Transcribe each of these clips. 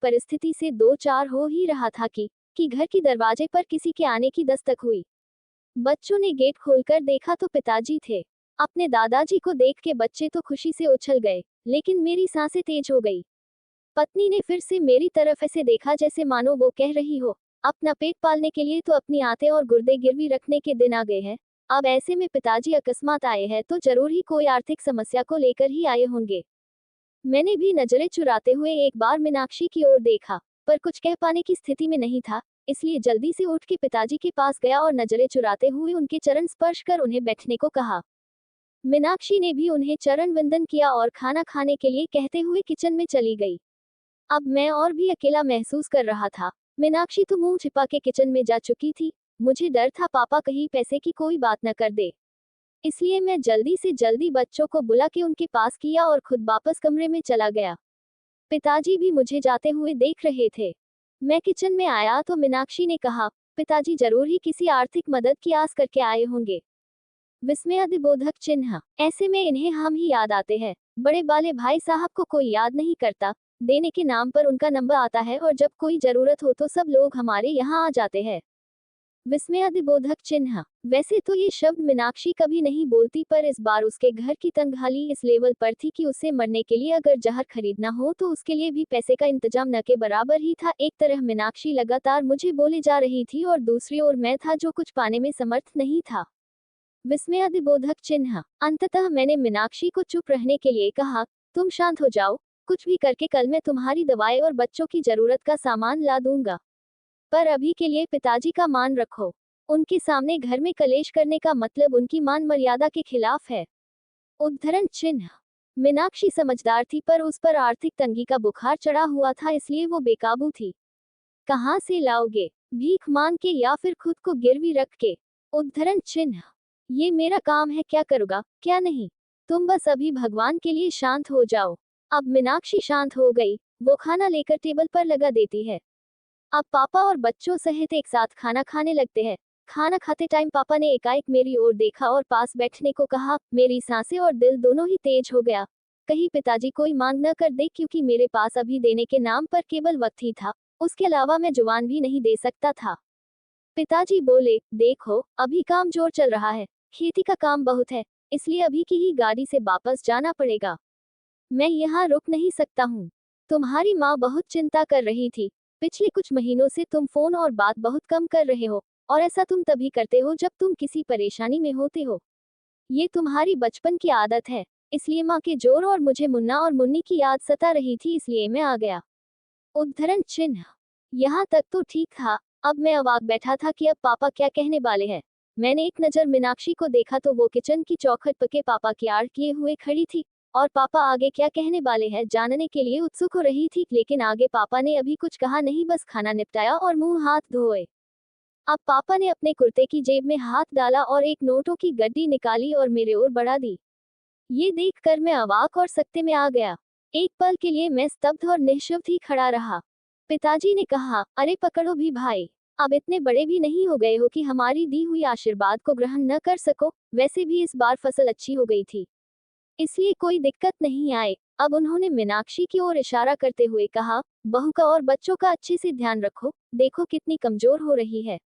परिस्थिति से दो चार हो ही रहा था कि घर की दरवाजे पर किसी के आने की दस्तक हुई। बच्चों ने गेट खोलकर देखा तो पिताजी थे। अपने दादाजी को देख के बच्चे तो खुशी से उछल गए, लेकिन मेरी सांसें तेज हो गई। पत्नी ने फिर से मेरी तरफ ऐसे देखा जैसे मानो वो कह रही हो, अपना पेट पालने के लिए तो अपनी आंतें और गुर्दे गिरवी रखने के दिन आ गए हैं। अब ऐसे में पिताजी अकस्मात आए हैं तो जरूर ही कोई आर्थिक समस्या को लेकर ही आए होंगे। मैंने भी नजरें चुराते हुए एक बार मीनाक्षी की ओर देखा, पर कुछ कह पाने की स्थिति में नहीं था, इसलिए जल्दी से उठ के पिताजी के पास गया और नजरें चुराते हुए उनके चरण स्पर्श कर उन्हें बैठने को कहा। मीनाक्षी ने भी उन्हें चरण वंदन किया और खाना खाने के लिए कहते हुए किचन में चली गई। अब मैं और भी अकेला महसूस कर रहा था। मीनाक्षी तो मुंह छिपा के किचन में जा चुकी थी। मुझे डर था पापा कहीं पैसे की कोई बात न कर दे, इसलिए मैं जल्दी से जल्दी बच्चों को बुला के उनके पास किया और खुद वापस कमरे में चला गया। पिताजी भी मुझे जाते हुए देख रहे थे। मैं किचन में आया तो मीनाक्षी ने कहा, पिताजी जरूर ही किसी आर्थिक मदद की आस करके आए होंगे। विस्मयादिबोधक चिन्ह। ऐसे में इन्हें हम ही याद आते हैं। बड़े वाले भाई साहब को कोई याद नहीं करता, देने के नाम पर उनका नंबर आता है और जब कोई जरूरत हो तो सब लोग हमारे यहाँ आ जाते हैं। विस्मयादिबोधक चिन्ह। वैसे तो ये शब्द मीनाक्षी कभी नहीं बोलती, पर इस बार उसके घर की तंगहाली इस लेवल पर थी कि उसे मरने के लिए अगर जहर खरीदना हो तो उसके लिए भी पैसे का इंतजाम न के बराबर ही था। एक तरह मीनाक्षी लगातार मुझे बोले जा रही थी और दूसरी ओर मैं था जो कुछ पाने में समर्थ नहीं था। विस्मयादिबोधक चिन्ह। अंततः मैंने मीनाक्षी को चुप रहने के लिए कहा, तुम शांत हो जाओ, कुछ भी करके कल मैं तुम्हारी दवाई और बच्चों की जरूरत का सामान ला दूंगा, पर अभी के लिए पिताजी का मान रखो। उनके सामने घर में कलेश करने का मतलब उनकी मान मर्यादा के खिलाफ है। उद्धरण चिन्ह। मीनाक्षी समझदार थी, पर उस पर आर्थिक तंगी का बुखार चढ़ा हुआ था, इसलिए वो बेकाबू थी। कहाँ से लाओगे? भीख मांग के या फिर खुद को गिरवी रख के? उद्धरण चिन्ह। ये मेरा काम है, क्या करूँगा क्या नहीं, तुम बस अभी भगवान के लिए शांत हो जाओ। अब मीनाक्षी शांत हो गई। वो खाना लेकर टेबल पर लगा देती है। अब पापा और बच्चों सहित एक साथ खाना खाने लगते हैं। खाना खाते टाइम पापा ने एकाएक मेरी ओर देखा और पास बैठने को कहा। मेरी सांसें और दिल दोनों ही तेज हो गया। कहीं पिताजी कोई मांग न कर दे, क्योंकि मेरे पास अभी देने के नाम पर केवल वक्त ही था, उसके अलावा मैं जुबान भी नहीं दे सकता था। पिताजी बोले, देखो अभी काम जोर चल रहा है, खेती का काम बहुत है, इसलिए अभी की ही गाड़ी से वापस जाना पड़ेगा। मैं यहाँ रुक नहीं सकता हूँ। तुम्हारी माँ बहुत चिंता कर रही थी। पिछले कुछ महीनों से तुम फोन और बात बहुत कम कर रहे हो, और ऐसा तुम तभी करते हो जब तुम किसी परेशानी में होते हो। ये तुम्हारी बचपन की आदत है, इसलिए माँ के जोर और मुझे मुन्ना और मुन्नी की याद सता रही थी, इसलिए मैं आ गया। उद्धरण चिन्ह। यहाँ तक तो ठीक था। अब मैं अवाक बैठा था कि अब पापा क्या कहने वाले हैं। मैंने एक नजर मीनाक्षी को देखा तो वो किचन की चौखट पर के पापा की आड़ किए हुए खड़ी थी, और पापा आगे क्या कहने वाले हैं जानने के लिए उत्सुक हो रही थी। लेकिन आगे पापा ने अभी कुछ कहा नहीं, बस खाना निपटाया और मुंह हाथ धोए। अब पापा ने अपने कुर्ते की जेब में हाथ डाला और एक नोटों की गड्डी निकाली और मेरे ओर बढ़ा दी। ये देखकर मैं अवाक और सकते में आ गया। एक पल के लिए मैं स्तब्ध और निःशब्द ही खड़ा रहा। पिताजी ने कहा, अरे पकड़ो भी भाई, अब इतने बड़े भी नहीं हो गए हो कि हमारी दी हुई आशीर्वाद को ग्रहण न कर सको। वैसे भी इस बार फसल अच्छी हो गई थी, इसलिए कोई दिक्कत नहीं आए। अब उन्होंने मीनाक्षी की ओर इशारा करते हुए कहा, बहू का और बच्चों का अच्छे से ध्यान रखो, देखो कितनी कमजोर हो रही है,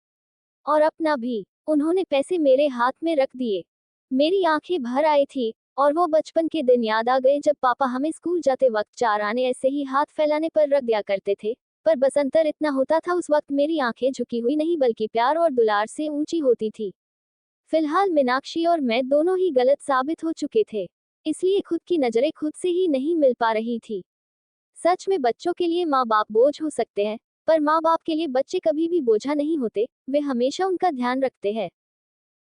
और अपना भी। उन्होंने पैसे मेरे हाथ में रख दिए। मेरी आंखें भर आई थी, और वो बचपन के दिन याद आ गए जब पापा हमें स्कूल जाते वक्त चार आने ऐसे ही हाथ फैलाने पर रख दिया करते थे। पर बस अंतर इतना होता था, उस वक्त मेरी आंखें झुकी हुई नहीं बल्कि प्यार और दुलार से ऊंची होती थी। फिलहाल मीनाक्षी और मैं दोनों ही गलत साबित हो चुके थे, इसलिए खुद की नजरें खुद से ही नहीं मिल पा रही थी। सच में बच्चों के लिए माँ बाप बोझ हो सकते हैं, पर माँ बाप के लिए बच्चे कभी भी बोझा नहीं होते, वे हमेशा उनका ध्यान रखते हैं।